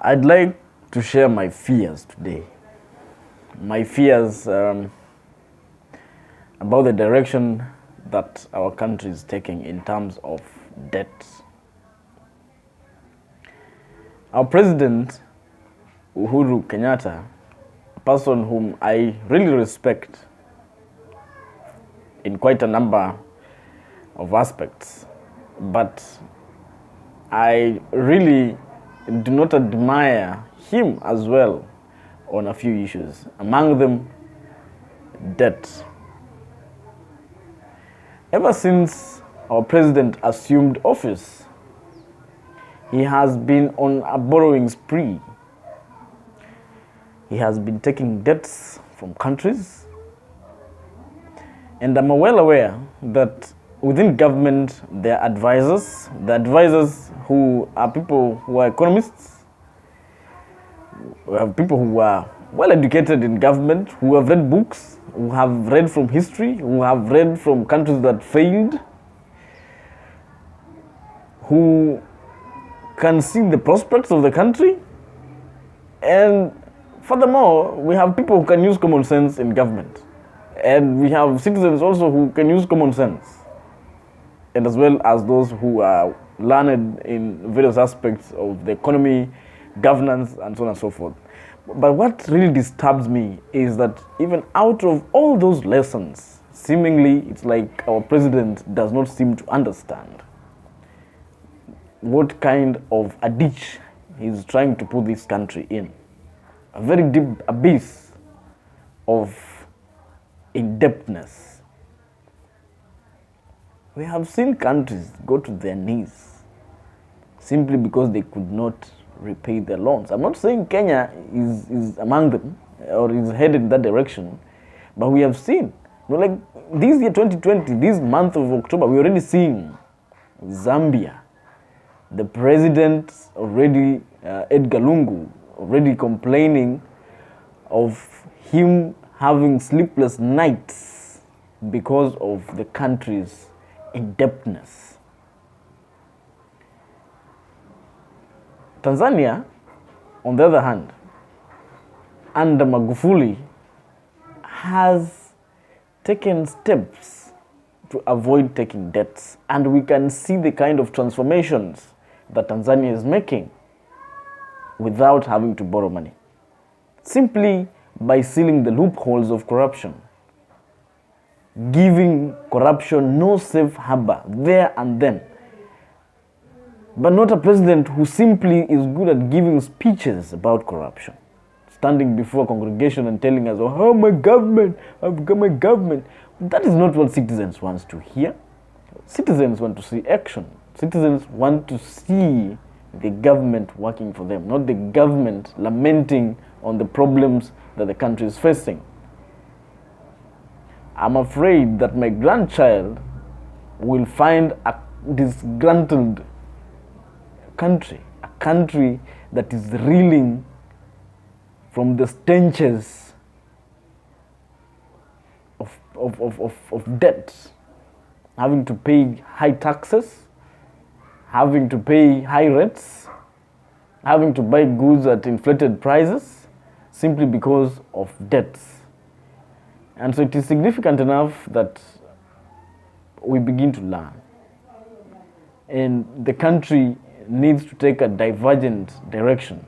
I'd like to share my fears today. My fears about the direction that our country is taking in terms of debt. Our president, Uhuru Kenyatta, a person whom I really respect in quite a number of aspects, but I really do not admire him as well on a few issues, among them debt. Ever since our president assumed office, he has been on a borrowing spree. He has been taking debts from countries, and I'm well aware that within government there are the advisors who are people who are economists. We have people who are well educated in government, who have read books, who have read from history, who have read from countries that failed, who can see the prospects of the country. And furthermore, we have people who can use common sense in government. And we have citizens also who can use common sense, and as well as those who are learned in various aspects of the economy, governance, and so on and so forth. But what really disturbs me is that even out of all those lessons, seemingly it's like our president does not seem to understand what kind of a ditch he's trying to put this country in. A very deep abyss of indebtedness. We have seen countries go to their knees simply because they could not repay their loans. I'm not saying Kenya is among them or is headed in that direction, but we have seen, like this year 2020, this month of October, we're already seeing Zambia, the president already, Edgar Lungu, already complaining of him having sleepless nights because of the country's indebtedness. Tanzania, on the other hand, under Magufuli, has taken steps to avoid taking debts, and we can see the kind of transformations that Tanzania is making without having to borrow money, simply by sealing the loopholes of corruption, giving corruption no safe harbor there and then. But not a president who simply is good at giving speeches about corruption, standing before a congregation and telling us, oh, my government, I've got my government. That is not what citizens want to hear. Citizens want to see action. Citizens want to see the government working for them, not the government lamenting on the problems that the country is facing. I'm afraid that my grandchild will find a disgruntled country, a country that is reeling from the stenches of debt, having to pay high taxes, having to pay high rates, having to buy goods at inflated prices simply because of debts. And so it is significant enough that we begin to learn. And the country needs to take a divergent direction